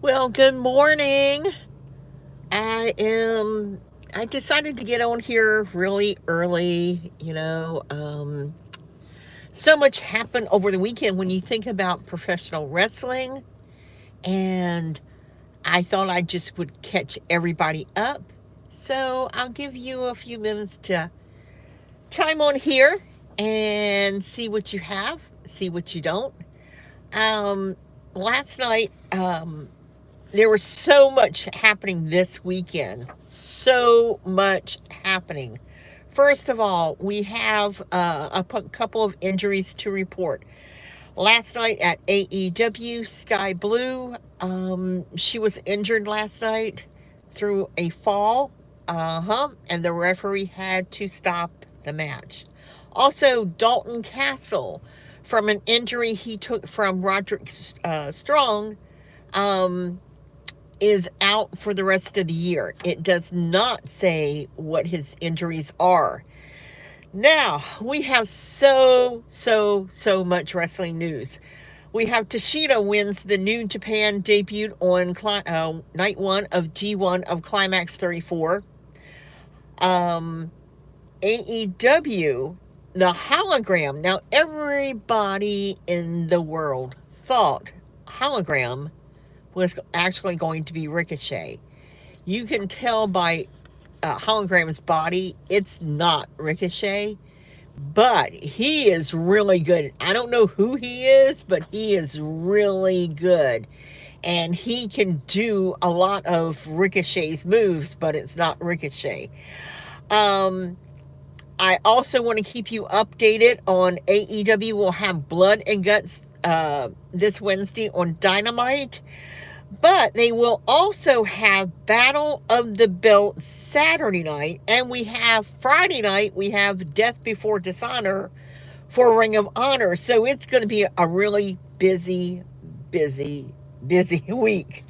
Well, good morning. I am. I decided to get on here really early. So much happened over the weekend when you think about professional wrestling, and I thought I just would catch everybody up. So I'll give you a few minutes to chime on here and see what you have, see what you don't. Um, Last night, there was so much happening this weekend. So much happening. First of all, we have couple of injuries to report. Last night at AEW, Sky Blue, she was injured last night through a fall. And the referee had to stop the match. Also, Dalton Castle, from an injury he took from Roderick Strong, um, is out for the rest of the year. It does not say what his injuries are. Now, we have so much wrestling news. We have Tashida wins the New Japan debut on night one of G1 of Climax 34. Um, AEW, the hologram. Now, everybody in the world thought hologram was actually going to be Ricochet. You can tell by Hologram's body, it's not Ricochet, but he is really good. I don't know who he is, but he is really good. And he can do a lot of Ricochet's moves, but it's not Ricochet. Um, I also want to keep you updated on AEW. Will have Blood and Guts this Wednesday on Dynamite. But they will also have Battle of the Belt Saturday night. And we have Friday night, we have Death Before Dishonor for Ring of Honor. So it's going to be a really busy week.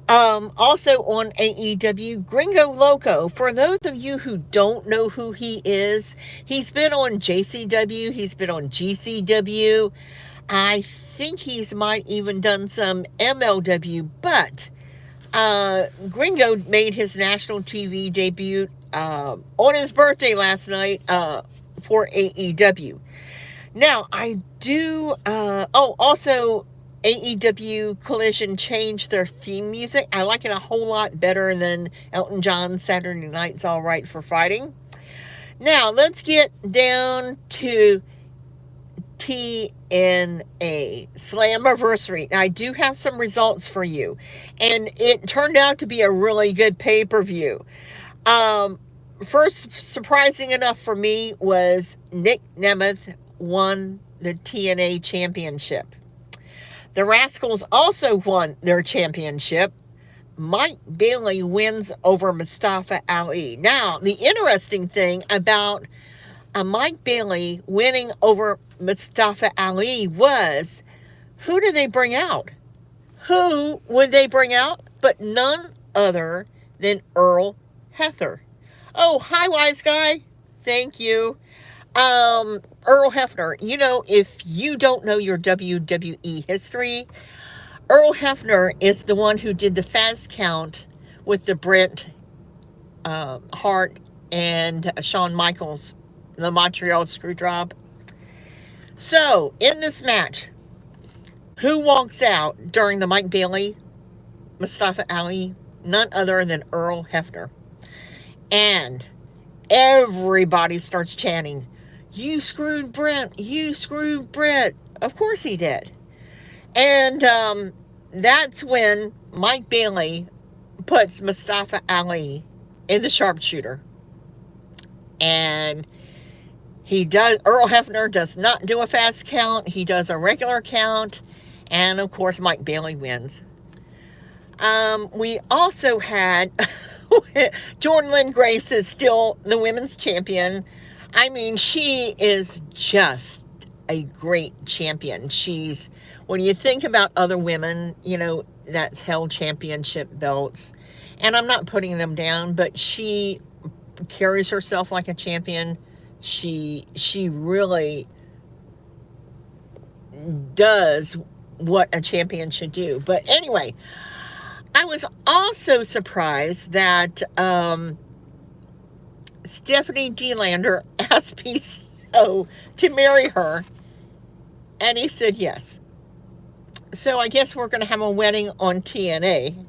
Also on AEW, Gringo Loco. For those of you who don't know who he is, he's been on JCW, he's been on GCW. I think he's might even done some MLW, but Gringo made his national TV debut on his birthday last night for AEW. Now, I do, also AEW Collision changed their theme music. I like it a whole lot better than Elton John's Saturday Night's All Right for Fighting. Now, let's get down to TNA Slammiversary. I do have some results for you, and it turned out to be a really good pay-per-view. First, surprising enough for me, was Nick Nemeth won the TNA championship. The Rascals also won their championship. Mike Bailey wins over Mustafa Ali. Now, the interesting thing about Mike Bailey winning over Mustafa Ali was, who did they bring out? Who would they bring out but none other than Earl Hebner? Oh, hi, wise guy. Thank you. Earl Hebner. You know, if you don't know your WWE history, Earl Hebner is the one who did the fast count with the Bret Hart and Shawn Michaels, the Montreal Screwjob. So, in this match, who walks out during the Mike Bailey Mustafa Ali? None other than Earl Hebner. And everybody starts chanting, "You screwed Bret, you screwed Bret." Of course he did. And that's when Mike Bailey puts Mustafa Ali in the sharpshooter. And Earl Hebner does not do a fast count. He does a regular count. And of course, Mike Bailey wins. We also had Jordan Lynn Grace is still the women's champion. I mean, she is just a great champion. When you think about other women, that's held championship belts, and I'm not putting them down, but she carries herself like a champion. She really does what a champion should do. But anyway, I was also surprised that Stephanie DeLander asked PCO to marry her, and he said yes. So I guess we're going to have a wedding on TNA.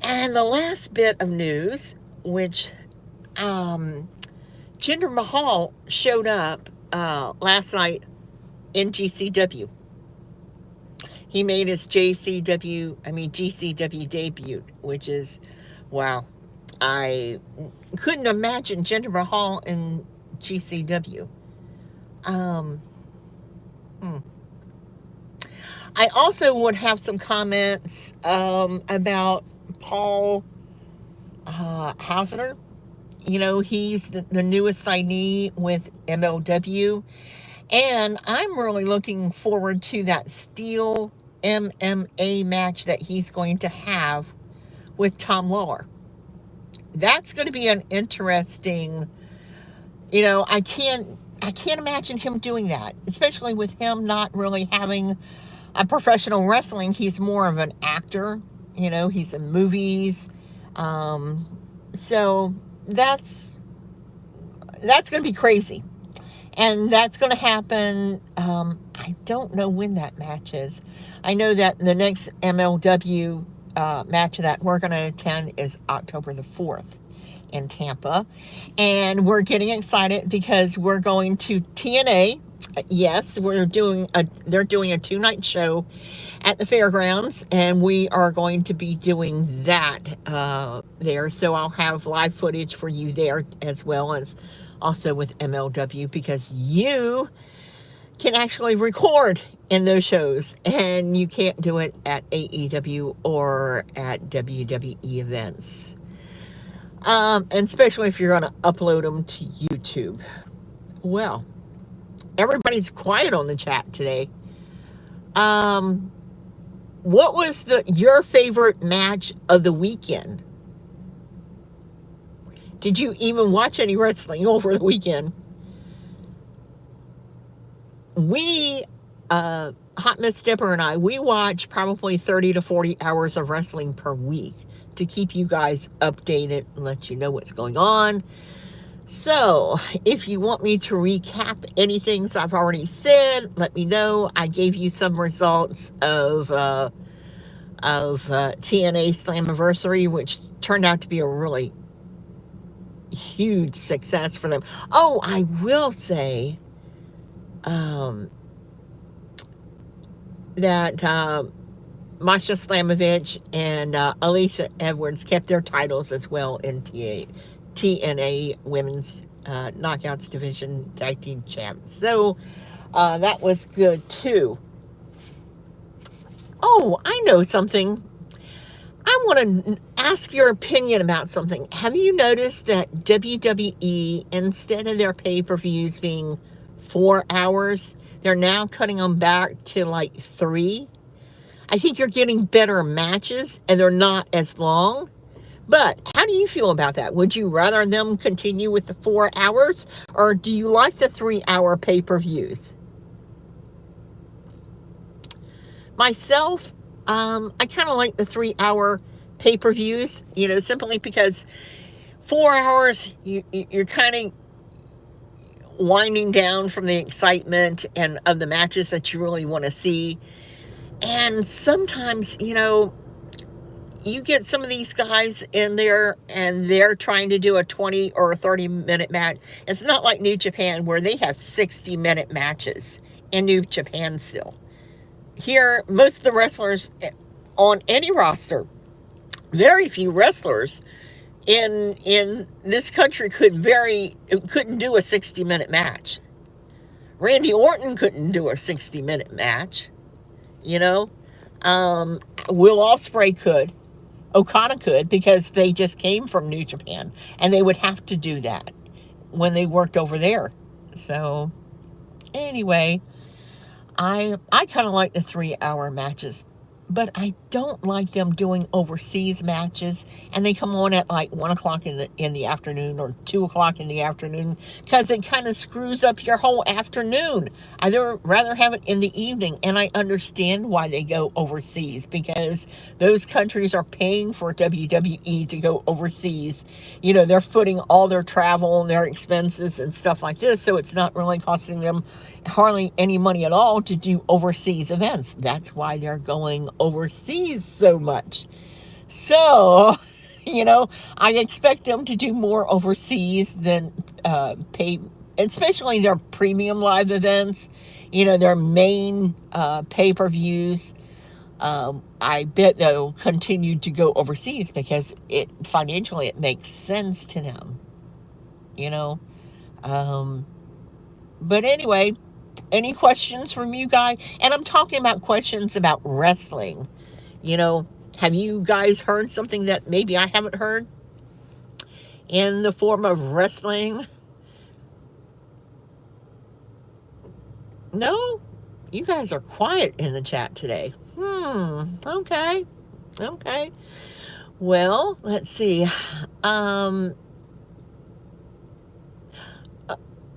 And the last bit of news, which Jinder Mahal showed up last night in GCW. He made his GCW debut, which is, wow. I couldn't imagine Jinder Mahal in GCW. Um, hmm. I also would have some comments about Paul Hauser. You know, he's the newest signee with MLW. And I'm really looking forward to that Steel MMA match that he's going to have with Tom Lawler. That's going to be an interesting, you know, I can't imagine him doing that, especially with him not really having a professional wrestling. He's more of an actor, you know, he's in movies. So that's going to be crazy. And that's going to happen. I don't know when that match is. I know that the next MLW match that we're going to attend is October the 4th in Tampa. And we're getting excited because we're going to TNA. Yes, they're doing a 2-night show at the fairgrounds, and we are going to be doing that there. So I'll have live footage for you there, as well as also with MLW, because you can actually record in those shows, and you can't do it at AEW or at WWE events. And especially if you're going to upload them to YouTube. Well, everybody's quiet on the chat today. What was your favorite match of the weekend? Did you even watch any wrestling over the weekend? We, Hot Miss Dipper and I, we watch probably 30 to 40 hours of wrestling per week to keep you guys updated and let you know what's going on. So, if you want me to recap anything I've already said, let me know. I gave you some results of TNA Slammiversary, which turned out to be a really huge success for them. Oh, I will say that Masha Slamovich and Alicia Edwards kept their titles as well in TNA Women's Knockouts Division Tag Team Champs. So that was good too. Oh, I know something. I want to ask your opinion about something. Have you noticed that WWE, instead of their pay-per-views being 4 hours, they're now cutting them back to like 3? I think you're getting better matches, and they're not as long. But how do you feel about that? Would you rather them continue with the 4 hours, or do you like the 3-hour pay-per-views? Myself, I kind of like the 3-hour pay-per-views, you know, simply because 4 hours, you're kind of winding down from the excitement and of the matches that you really want to see. And sometimes, you know, you get some of these guys in there and they're trying to do a 20 or a 30-minute match. It's not like New Japan, where they have 60-minute matches in New Japan still. Here, most of the wrestlers on any roster, very few wrestlers in this country couldn't do a 60-minute match. Randy Orton couldn't do a 60-minute match, you know. Will Ospreay could. Okada could, because they just came from New Japan, and they would have to do that when they worked over there. So anyway, I kind of like the 3-hour matches but I don't like them doing overseas matches, and they come on at like 1 o'clock in the afternoon or 2 o'clock in the afternoon, because it kind of screws up your whole afternoon. I'd rather have it in the evening, and I understand why they go overseas, because those countries are paying for WWE to go overseas. You know, they're footing all their travel and their expenses and stuff like this, so it's not really costing them hardly any money at all to do overseas events. That's why they're going overseas so much. So, I expect them to do more overseas than pay, especially their premium live events, their main pay-per-views. I bet they'll continue to go overseas because financially it makes sense to them, you know. Um, but anyway, any questions from you guys? And I'm talking about questions about wrestling. Have you guys heard something that maybe I haven't heard in the form of wrestling? No? You guys are quiet in the chat today. Okay. Okay. Well, let's see. Um, uh,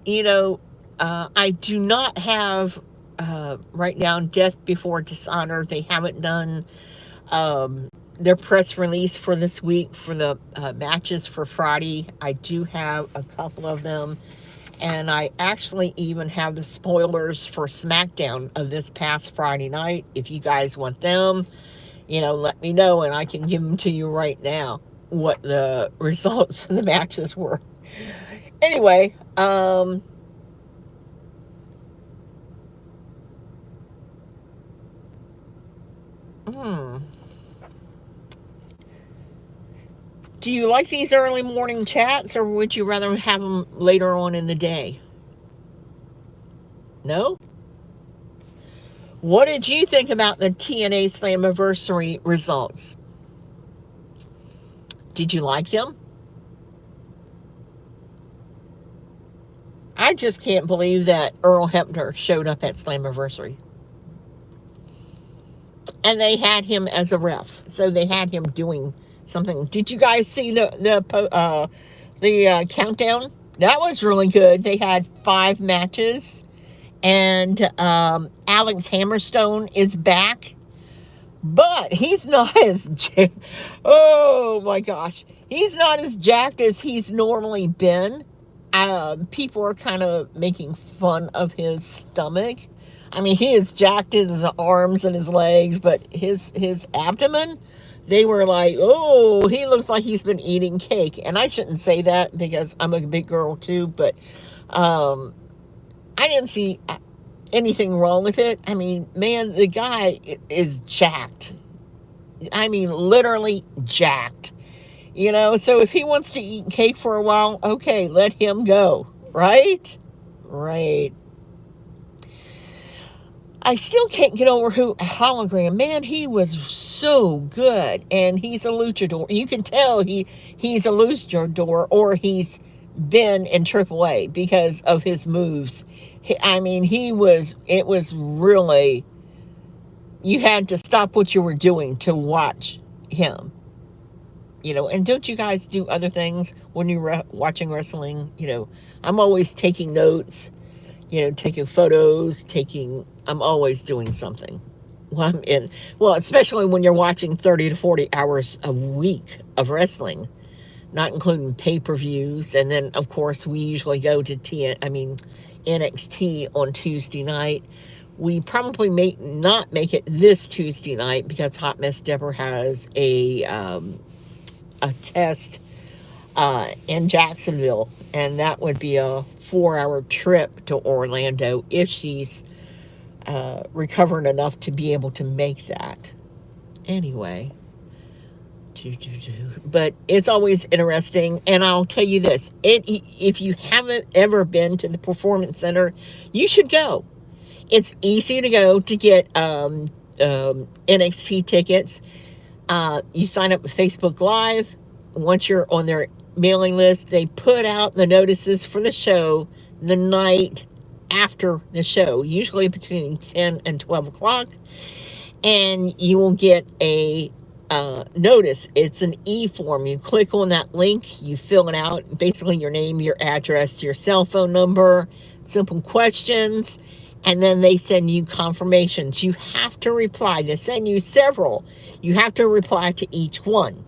you know, I do not have right now Death Before Dishonor. They haven't done um, their press release for this week for the matches for Friday. I do have a couple of them. And I actually even have the spoilers for SmackDown of this past Friday night. If you guys want them, let me know and I can give them to you right now, what the results of the matches were. Anyway, hmm. Do you like these early morning chats, or would you rather have them later on in the day? No? What did you think about the TNA Slammiversary results? Did you like them? I just can't believe that Earl Hebner showed up at Slammiversary. And they had him as a ref. So they had him doing something. Did you guys see the countdown? That was really good. They had 5 matches. And Alex Hammerstone is back. But he's not oh my gosh. He's not as jacked as he's normally been. People are kind of making fun of his stomach. I mean, he is jacked in his arms and his legs, but his abdomen, they were like, oh, he looks like he's been eating cake. And I shouldn't say that because I'm a big girl too, but I didn't see anything wrong with it. I mean, man, the guy is jacked. I mean, literally jacked. So if he wants to eat cake for a while, okay, let him go. Right? Right. I still can't get over who Hologram. Man, he was so good. And he's a luchador. You can tell he's a luchador, or he's been in AAA because of his moves. I mean, it was really, you had to stop what you were doing to watch him. And don't you guys do other things when you're watching wrestling? I'm always taking notes, taking photos, I'm always doing something. Especially when you're watching 30 to 40 hours a week of wrestling, not including pay-per-views. And then, of course, we usually go to NXT on Tuesday night. We probably may not make it this Tuesday night because Hot Mess Deborah has a test in Jacksonville, and that would be a 4-hour trip to Orlando if she's recovered enough to be able to make that. Anyway, but it's always interesting, and I'll tell you this: if you haven't ever been to the Performance Center, you should go. It's easy to go to get NXT tickets. You sign up with Facebook Live. Once you're on their mailing list, they put out the notices for the show the night after the show, usually between 10 and 12 o'clock. and you will get a notice. It's an e-form. You click on that link, you fill it out, basically your name, your address, your cell phone number, simple questions, and then they send you confirmations. You have to reply. They send you several. You have to reply to each one.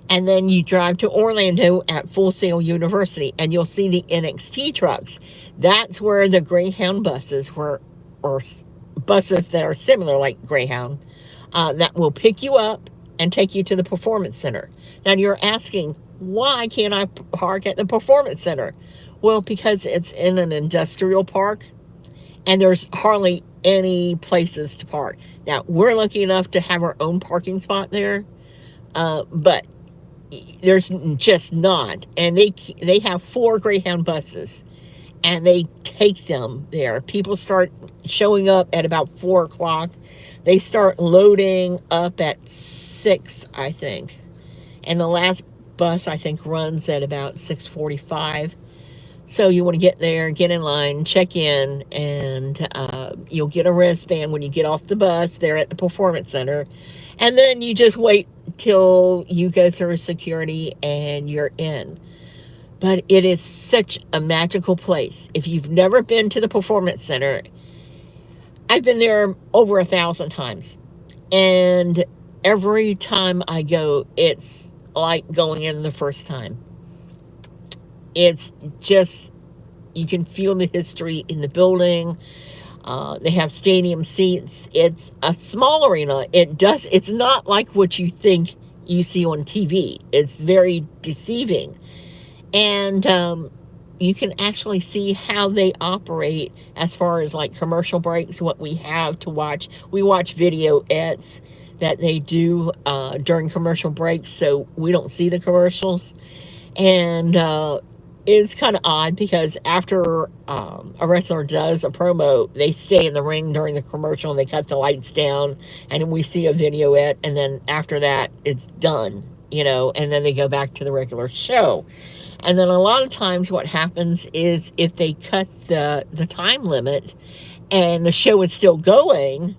And then you drive to Orlando at Full Sail University, and you'll see the NXT trucks. That's where the Greyhound buses were, or buses that are similar, like Greyhound, that will pick you up and take you to the Performance Center. Now you're asking, why can't I park at the Performance Center? Well, because it's in an industrial park, and there's hardly any places to park. Now, we're lucky enough to have our own parking spot there, but there's just not. And they have 4 Greyhound buses, and they take them there. People start showing up at about 4 o'clock. They start loading up at 6, I think. And the last bus, I think, runs at about 6:45. So you want to get there, get in line, check in, and you'll get a wristband when you get off the bus there at the Performance Center. And then you just wait till you go through security and you're in. But it is such a magical place. If you've never been to the Performance Center, I've been there over 1,000 times. And every time I go, it's like going in the first time. It's just, you can feel the history in the building. They have stadium seats. It's a small arena. It's not like what you think you see on TV. It's very deceiving. And you can actually see how they operate as far as like commercial breaks, what we have to watch. We watch videoettes that they do during commercial breaks, so we don't see the commercials. And it's kind of odd because after a wrestler does a promo, they stay in the ring during the commercial and they cut the lights down, and we see a videoette, and then after that, it's done, and then they go back to the regular show. And then a lot of times what happens is if they cut the time limit and the show is still going,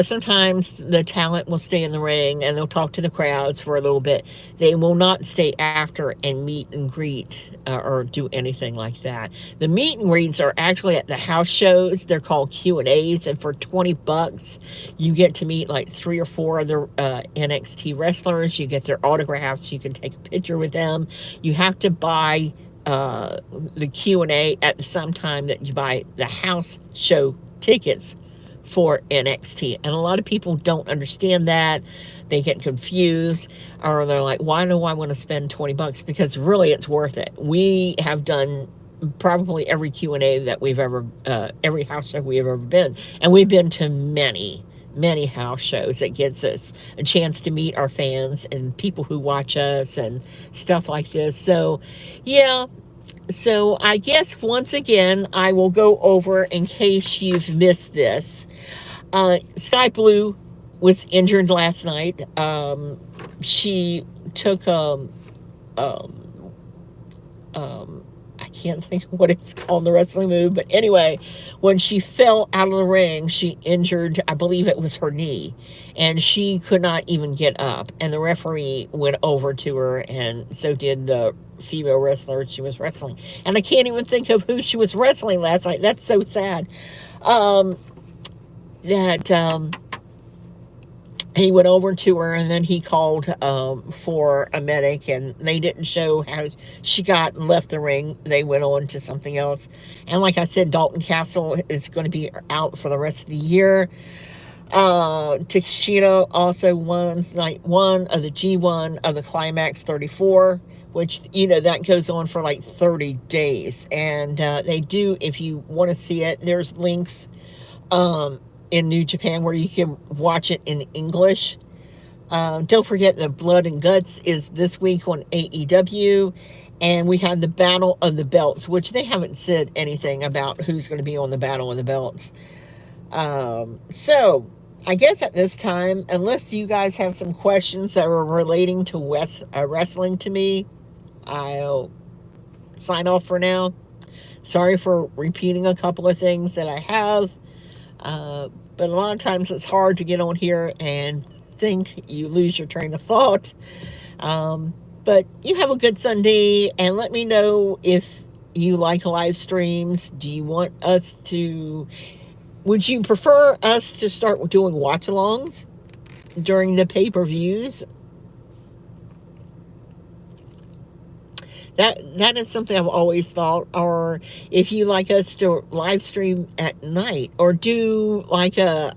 sometimes the talent will stay in the ring and they'll talk to the crowds for a little bit. They will not stay after and meet and greet or do anything like that. The meet and greets are actually at the house shows. They're called Q&As, and for $20, you get to meet like 3 or 4 of the NXT wrestlers. You get their autographs. You can take a picture with them. You have to buy the Q&A at the same time that you buy the house show tickets for NXT. And a lot of people don't understand that. They get confused, or they're like, why do I want to spend $20? Because really it's worth it. We have done probably every Q&A that we've ever, every house show we've ever been. And we've been to many house shows. It gets us a chance to meet our fans and people who watch us and stuff like this. So, yeah. So I guess once again, I will go over in case you've missed this. Sky Blue was injured last night. She took I can't think of what it's called, the wrestling move, but anyway, when she fell out of the ring, she injured, I believe it was her knee, and she could not even get up, and the referee went over to her, and so did the female wrestler she was wrestling. And I can't even think of who she was wrestling last night. That's so sad. He went over to her, and then he called for a medic, and they didn't show how she got and left the ring. They went on to something else. And like I said, Dalton Castle is going to be out for the rest of the year. Takeshita also won night 1 of the G1 of the Climax 34, which, that goes on for like 30 days. And they do, if you want to see it, there's links in New Japan where you can watch it in English. Don't forget that Blood and Guts is this week on AEW, and we have the Battle of the Belts, which they haven't said anything about who's going to be on the Battle of the Belts. So I guess at this time, unless you guys have some questions that are relating to wrestling to me, I'll sign off for now. Sorry for repeating a couple of things that I have. but a lot of times it's hard to get on here and think. You lose your train of thought. But you have a good Sunday, and let me know if you like live streams. Do you want us to, would you prefer us to start doing watch alongs during the pay per views? That is something I've always thought. Or if you like us to live stream at night, or do like a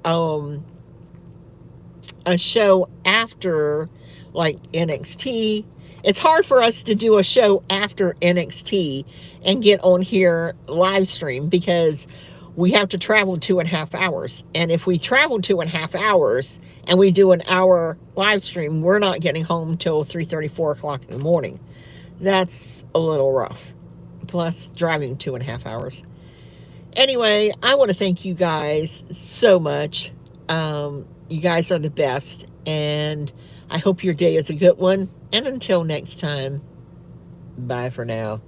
show after, like NXT. It's hard for us to do a show after NXT and get on here live stream because we have to travel 2.5 hours. And if we travel 2.5 hours and we do an hour live stream, we're not getting home till 3:30, 4 o'clock in the morning. That's a little rough. Plus driving 2.5 hours. Anyway, I want to thank you guys so much. You guys are the best, and I hope your day is a good one. And until next time, bye for now.